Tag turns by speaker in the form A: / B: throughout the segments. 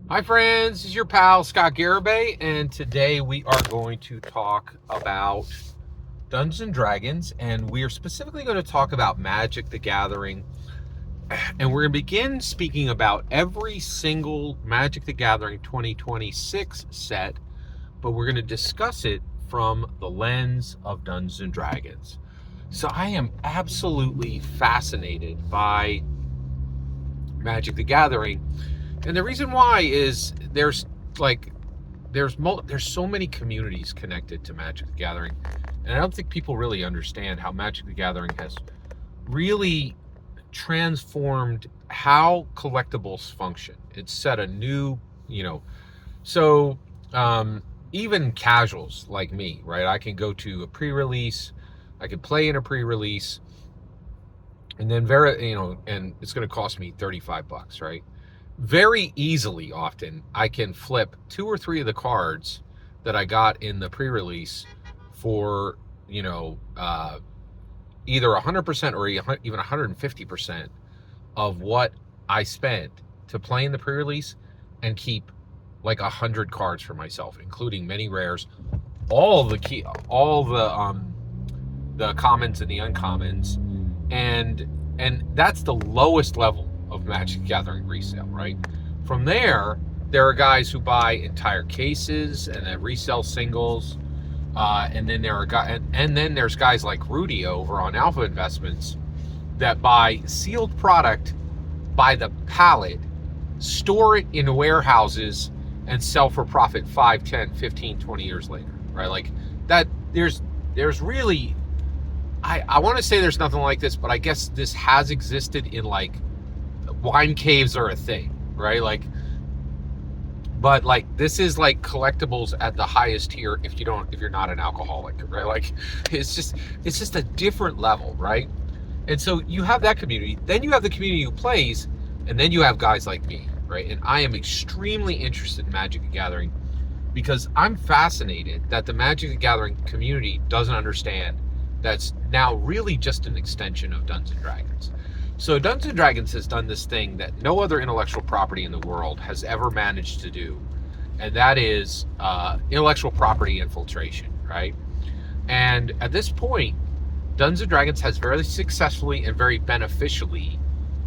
A: Hi friends, this is your pal Scott Garibay, and today we are going to talk about Dungeons and Dragons, and we are specifically going to talk about Magic the Gathering, and we're going to begin speaking about every single Magic the Gathering 2026 set, but we're going to discuss it from the lens of Dungeons and Dragons. So I am absolutely fascinated by Magic the Gathering, and the reason why is there's so many communities connected to Magic the Gathering, and I don't think people really understand how Magic the Gathering has really transformed how collectibles function. It's set a new, so even casuals like me, right? I can go to a pre-release, I can play in a pre-release, and then and it's going to cost me $35, right? Very easily, often I can flip 2 or 3 of the cards that I got in the pre-release for either 100% or even 150% of what I spent to play in the pre-release, and keep like 100 cards for myself, including many rares, all the commons and the uncommons, and that's the lowest level of Magic the Gathering resale, right? From there are guys who buy entire cases and then resell singles, and then there's guys like Rudy over on Alpha Investments that buy sealed product by the pallet, store it in warehouses, and sell for profit 5, 10, 15, 20 years later, right? Like that. There's really, I want to say there's nothing like this, but I guess this has existed in, like, wine caves are a thing, right? But this is like collectibles at the highest tier if you're not an alcoholic, right? Like it's just a different level, right? And so you have that community, then you have the community who plays, and then you have guys like me, right? And I am extremely interested in Magic the Gathering because I'm fascinated that the Magic the Gathering community doesn't understand that's now really just an extension of Dungeons and Dragons. So Dungeons & Dragons has done this thing that no other intellectual property in the world has ever managed to do, and that is intellectual property infiltration, right? And at this point, Dungeons & Dragons has very successfully and very beneficially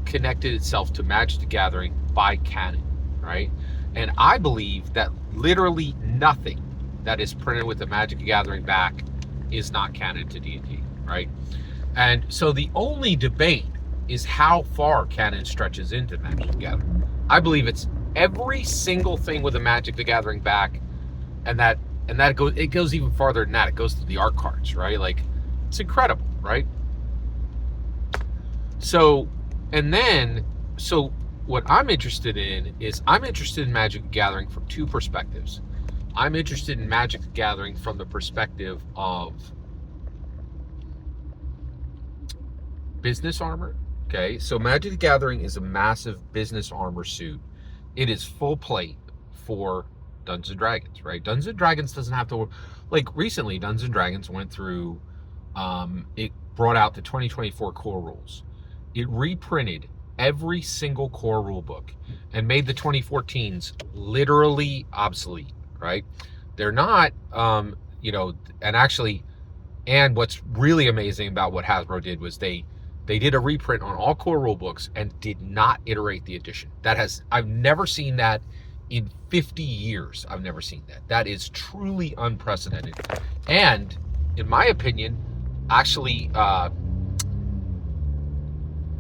A: connected itself to Magic the Gathering by canon, right? And I believe that literally nothing that is printed with the Magic the Gathering back is not canon to D&D, right? And so the only debate is how far canon stretches into Magic the Gathering. I believe it's every single thing with a Magic the Gathering back, and that goes even farther than that. It goes to the art cards, right? Like, it's incredible, right? So what I'm interested in is Magic the Gathering from two perspectives. I'm interested in Magic the Gathering from the perspective of business armor. Okay, so Magic the Gathering is a massive business armor suit. It is full plate for Dungeons & Dragons, right? Dungeons & Dragons doesn't have to, like, recently Dungeons & Dragons went through, it brought out the 2024 core rules. It reprinted every single core rule book and made the 2014s literally obsolete, right? They're not, and what's really amazing about what Hasbro did was they did a reprint on all core rule books and did not iterate the edition. I've never seen that in 50 years. I've never seen that. That is truly unprecedented. And in my opinion, actually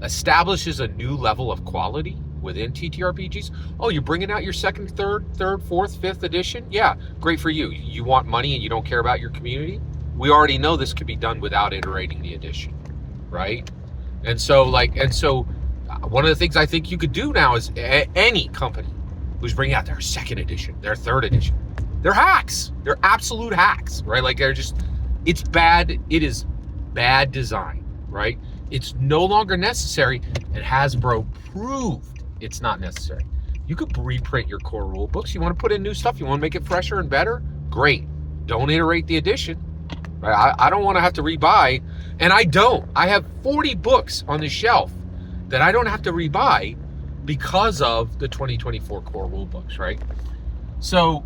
A: establishes a new level of quality within TTRPGs. Oh, you're bringing out your second, third, fourth, fifth edition? Yeah, great for you. You want money and you don't care about your community? We already know this could be done without iterating the edition, right? And so one of the things I think you could do now is any company who's bringing out their second edition, their third edition, they're hacks. They're absolute hacks, right? Like, it's bad. It is bad design, right? It's no longer necessary, and Hasbro proved it's not necessary. You could reprint your core rule books. You want to put in new stuff, you want to make it fresher and better, great. Don't iterate the edition. Right? I don't want to have to rebuy, and I don't. I have 40 books on the shelf that I don't have to rebuy because of the 2024 core rule books, right? So,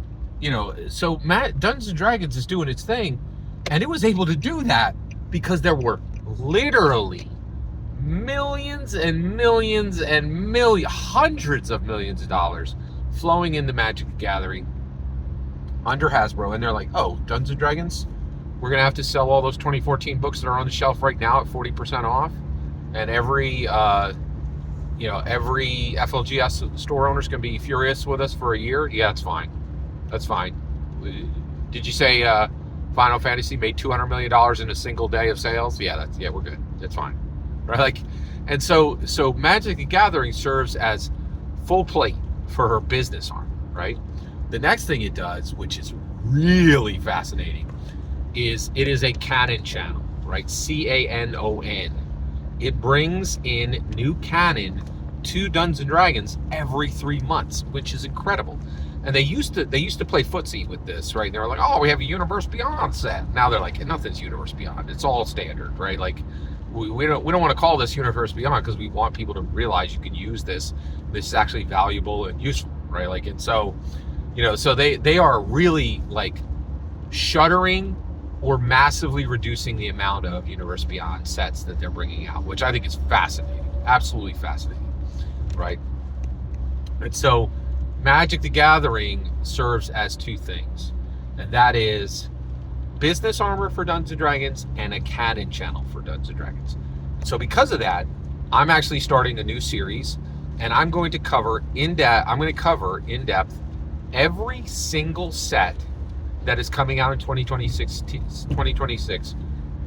A: so Dungeons and Dragons is doing its thing, and it was able to do that because there were literally millions and millions and hundreds of millions of dollars flowing into Magic the Gathering under Hasbro, and they're like, oh, Dungeons and Dragons, we're gonna have to sell all those 2014 books that are on the shelf right now at 40% off, and every FLGS store owner's gonna be furious with us for a year. Yeah, that's fine. That's fine. Did you say Final Fantasy made $200 million in a single day of sales? Yeah, we're good. That's fine, right? Like, and so Magic the Gathering serves as full plate for her business arm, right? The next thing it does, which is really fascinating, is it is a canon channel, right? CANON. It brings in new canon to Dungeons and Dragons every 3 months, which is incredible. And they used to play footsie with this, right? They were like, oh, we have a Universe Beyond set. Now they're like, nothing's Universe Beyond. It's all standard, right? Like, we don't want to call this Universe Beyond because we want people to realize you can use this. This is actually valuable and useful, right? Like, and so, so they are really like shuttering or massively reducing the amount of Universe Beyond sets that they're bringing out, which I think is fascinating, absolutely fascinating, right? And so Magic the Gathering serves as two things, and that is business armor for Dungeons and Dragons and a canon channel for Dungeons and Dragons. So because of that, I'm actually starting a new series, and I'm going to cover in depth every single set that is coming out in 2026,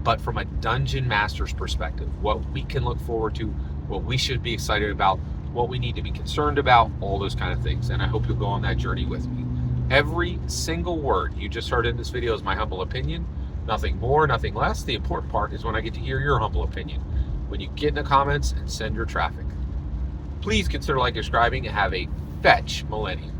A: but from a Dungeon Master's perspective, what we can look forward to, what we should be excited about, what we need to be concerned about, all those kind of things. And I hope you'll go on that journey with me. Every single word you just heard in this video is my humble opinion. Nothing more, nothing less. The important part is when I get to hear your humble opinion. When you get in the comments and send your traffic. Please consider subscribing and have a fetch millennium.